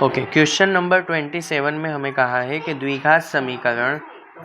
Okay, question number 27 में हमें कहा है कि द्विघात समीकरण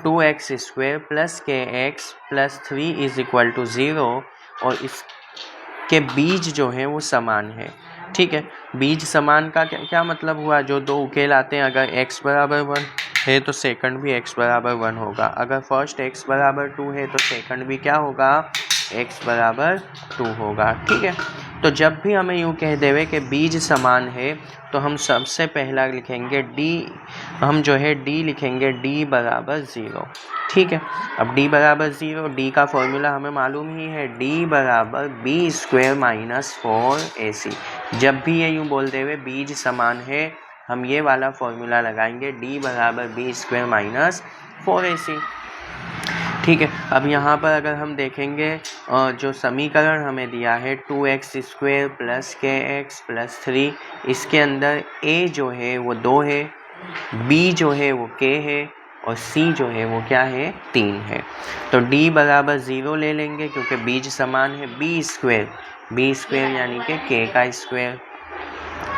2x² + kx + 3 = 0 और इसके बीज जो हैं वो समान है। ठीक है, बीज समान का क्या मतलब हुआ? जो दो उकेल आते हैं, अगर x बराबर 1 है तो सेकंड भी x बराबर 1 होगा। अगर फर्स्ट x बराबर 2 है तो सेकंड भी क्या होगा? x बराबर 2 होगा। ठीक है, तो जब भी हमें यूँ कह देवे कि बीज समान है तो हम सबसे पहला लिखेंगे d, हम जो है d लिखेंगे d बराबर 0। ठीक है, अब d बराबर 0, d का फॉर्मूला हमें मालूम ही है, d बराबर b² - 4ac। जब भी ये यूँ बोल देवे बीज समान है, हम ये वाला फॉर्मूला लगाएंगे, d बराबर b² - 4ac। ठीक है, अब यहाँ पर अगर हम देखेंगे जो समीकरण हमें दिया है 2x² + kx + 3, इसके अंदर a जो है वो 2 है, b जो है वो k है और c जो है वो क्या है? 3 है। तो d बराबर 0 ले लेंगे क्योंकि बीज समान है, b² यानी कि k का स्क्वायर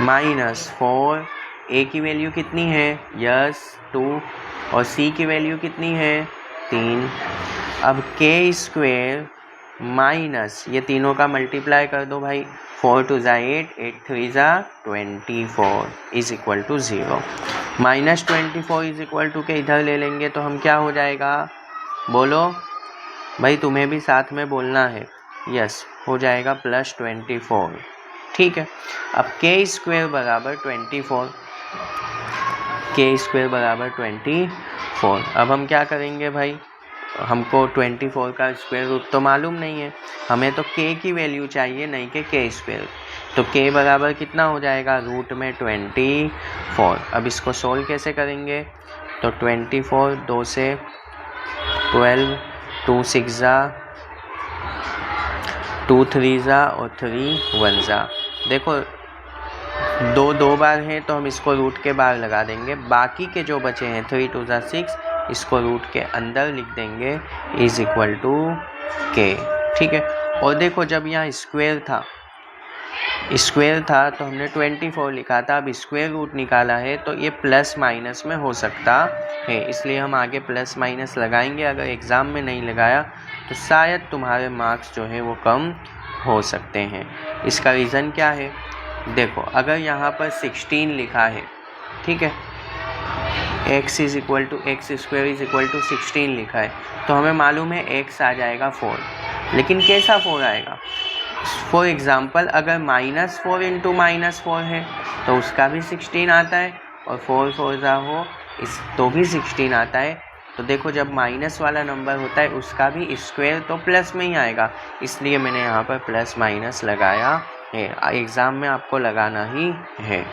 -4, a की वैल्यू कितनी है? यस 2 और c की वैल्यू कितनी है? 3। अब k² माइनस ये तीनों का मल्टीप्लाई कर दो भाई, 4 2 = 8, 8 3 = 24 = 0। -24 के इधर ले लेंगे तो हम क्या हो जाएगा? बोलो भाई, तुम्हें भी साथ में बोलना है। यस, हो जाएगा +24। ठीक है, अब k² बराबर 24, k² बराबर 24। अब हम क्या करेंगे भाई? हमको 24 का स्क्वायर रूट तो मालूम नहीं है, हमें तो k की वैल्यू चाहिए, नहीं कि k²। तो k बराबर कितना हो जाएगा? रूट में 24। अब इसको सोल्व कैसे करेंगे? तो 24 2 से 12, 2 6 2 3 और 3 1। देखो 2 बार है तो हम इसको रूट के बाहर लगा देंगे, बाकी के जो बचे हैं 3 2 6, इसको रूट के अंदर लिख देंगे = k। ठीक है, और देखो जब यहाँ स्क्वायर था तो हमने 24 लिखा था, अब स्क्वायर रूट निकाला है तो ये प्लस माइनस में हो सकता है, इसलिए हम आगे प्लस माइनस लगाएंगे। अगर एग्ज़ाम में नहीं लगाया तो शायद तुम्हारे मार्क्स जो है वो कम हो सकते हैं। इसका रीज़न क्या है? देखो अगर यहाँ पर 16 लिखा है, ठीक है, x = 16 लिखा है तो हमें मालूम है x आ जाएगा 4, लेकिन कैसा 4 आएगा? फॉर एग्ज़ाम्पल अगर -4 × -4 है तो उसका भी 16 आता है, और 4 4 हो इस तो भी 16 आता है। तो देखो जब माइनस वाला नंबर होता है उसका भी स्क्वायर तो प्लस में ही आएगा, इसलिए मैंने यहाँ पर प्लस माइनस लगाया है। एग्ज़ाम में आपको लगाना ही है।